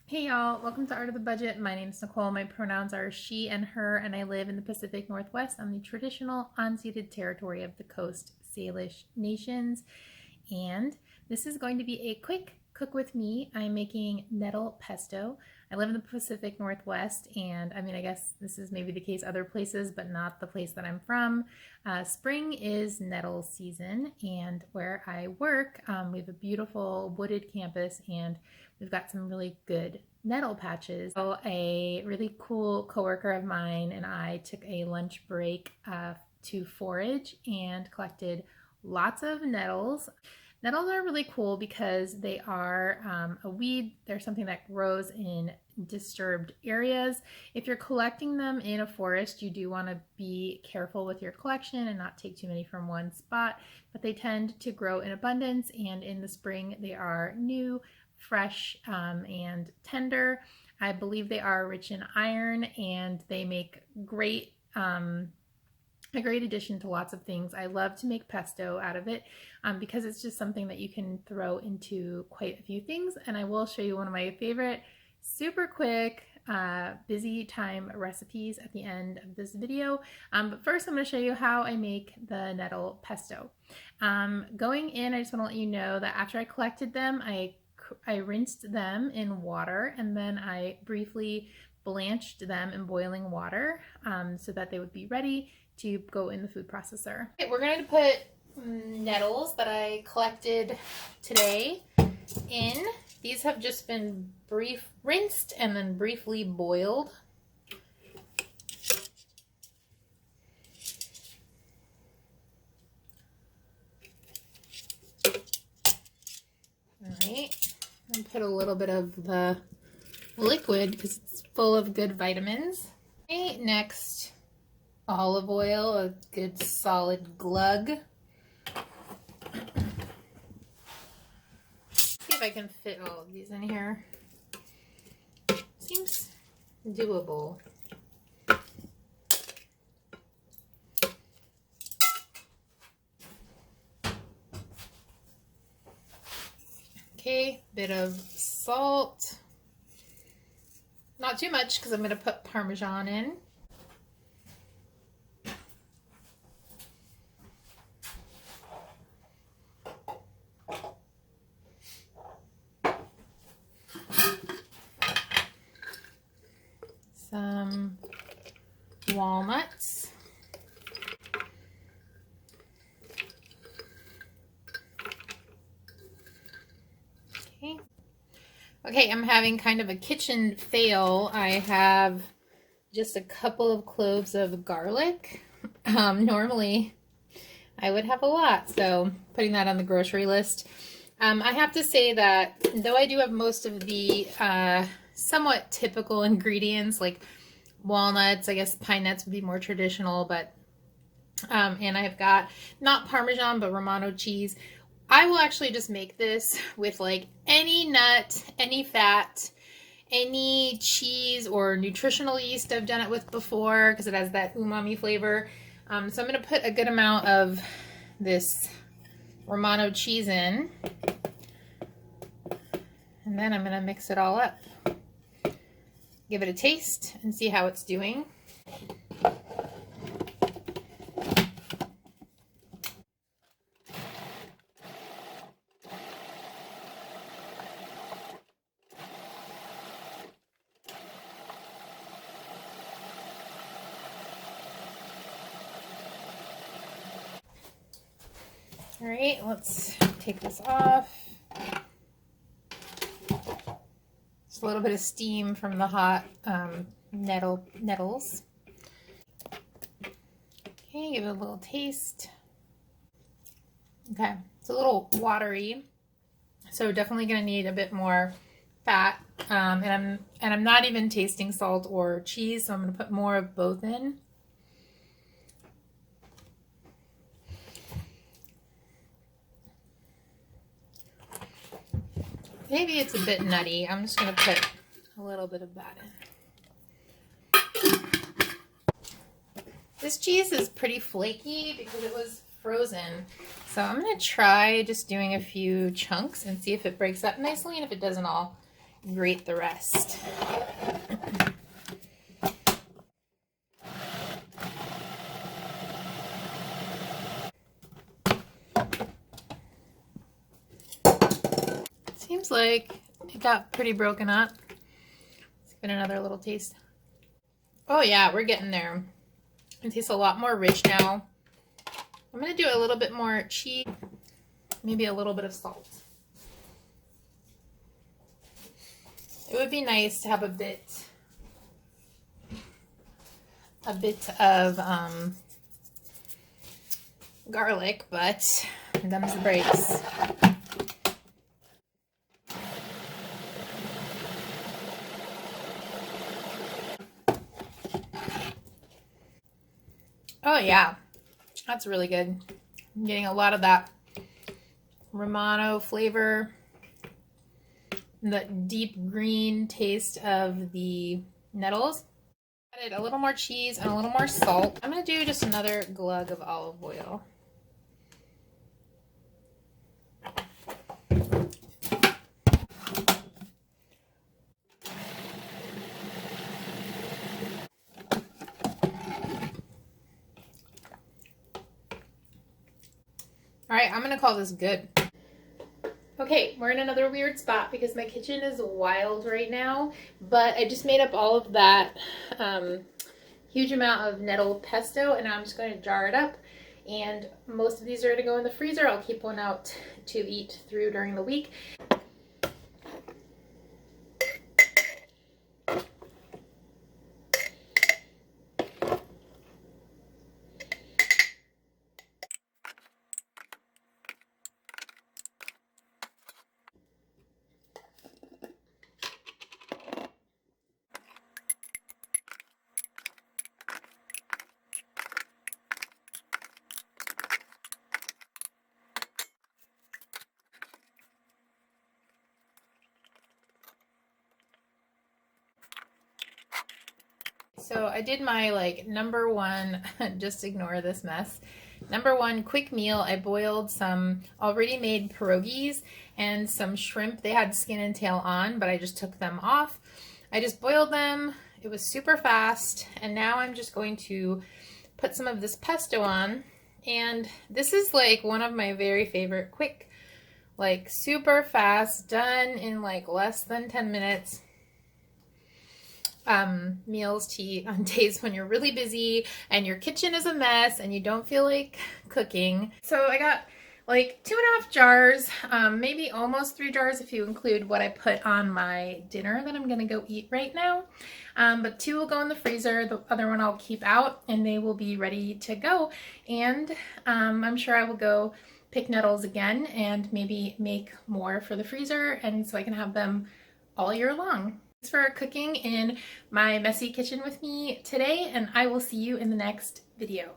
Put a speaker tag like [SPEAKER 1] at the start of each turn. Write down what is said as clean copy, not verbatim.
[SPEAKER 1] Hey y'all, welcome to Art of the Budget. My name is Nicole. My pronouns are she and her, and I live in the Pacific Northwest on the traditional unceded territory of the Coast Salish Nations. And this is going to be a quick cook with me. I'm making nettle pesto. I live in the Pacific Northwest, and I guess this is maybe the case other places, but not the place that I'm from. Spring is nettle season, and where I work, we have a beautiful wooded campus, and we've got some really good nettle patches. So a really cool coworker of mine and I took a lunch break to forage and collected lots of nettles. Nettles are really cool because they are a weed. They're something that grows in disturbed areas. If you're collecting them in a forest, you do want to be careful with your collection and not take too many from one spot, but they tend to grow in abundance, and in the spring they are new, fresh, and tender. I believe they are rich in iron, and they make a great addition to lots of things. I love to make pesto out of it because it's just something that you can throw into quite a few things. And I will show you one of my favorite super quick busy time recipes at the end of this video. But first I'm going to show you how I make the nettle pesto. Going in, I just want to let you know that after I collected them, I rinsed them in water, and then I briefly blanched them in boiling water so that they would be ready to go in the food processor. Okay, we're going to put nettles that I collected today in. These have just been rinsed and then briefly boiled. All right, and put a little bit of the liquid because it's full of good vitamins. Okay, next, olive oil, a good solid glug. See if I can fit all of these in here. Seems doable. Okay, bit of salt. Not too much because I'm going to put Parmesan in. Some walnuts. Okay. Okay, I'm having kind of a kitchen fail. I have just a couple of cloves of garlic. Normally I would have a lot, so putting that on the grocery list. I have to say that though I do have most of the somewhat typical ingredients like walnuts, I guess pine nuts would be more traditional, but and I've got not Parmesan but Romano cheese. I will actually just make this with like any nut, any fat, any cheese or nutritional yeast I've done it with before because it has that umami flavor. So I'm going to put a good amount of this Romano cheese in, and then I'm going to mix it all up. Give it a taste and see how it's doing. All right, let's take this off. Just a little bit of steam from the hot nettles. Okay, give it a little taste. Okay, it's a little watery, so definitely gonna need a bit more fat. And I'm not even tasting salt or cheese, so I'm gonna put more of both in. Maybe it's a bit nutty. I'm just going to put a little bit of that in. This cheese is pretty flaky because it was frozen. So I'm going to try just doing a few chunks and see if it breaks up nicely, and if it doesn't, I'll grate the rest. Seems like it got pretty broken up. Let's give it another little taste. Oh yeah, we're getting there. It tastes a lot more rich now. I'm gonna do a little bit more cheese, maybe a little bit of salt. It would be nice to have a bit of garlic, but them's the breaks. Oh yeah, that's really good. I'm getting a lot of that Romano flavor, the deep green taste of the nettles. Added a little more cheese and a little more salt. I'm gonna do just another glug of olive oil. All right, I'm gonna call this good. Okay, we're in another weird spot because my kitchen is wild right now, but I just made up all of that huge amount of nettle pesto, and I'm just going to jar it up. And most of these are going to go in the freezer. I'll keep one out to eat through during the week. So I did my number one, just ignore this mess. Number one quick meal. I boiled some already made pierogies and some shrimp. They had skin and tail on, but I just took them off. I just boiled them. It was super fast. And now I'm just going to put some of this pesto on. And this is like one of my very favorite quick, super fast, done in less than 10 minutes. Meals to eat on days when you're really busy and your kitchen is a mess and you don't feel like cooking. So I got 2.5 jars, maybe almost 3 jars if you include what I put on my dinner that I'm gonna go eat right now. But 2 will go in the freezer, the other one I'll keep out, and they will be ready to go. And I'm sure I will go pick nettles again and maybe make more for the freezer, and so I can have them all year long. Thanks for cooking in my messy kitchen with me today, and I will see you in the next video.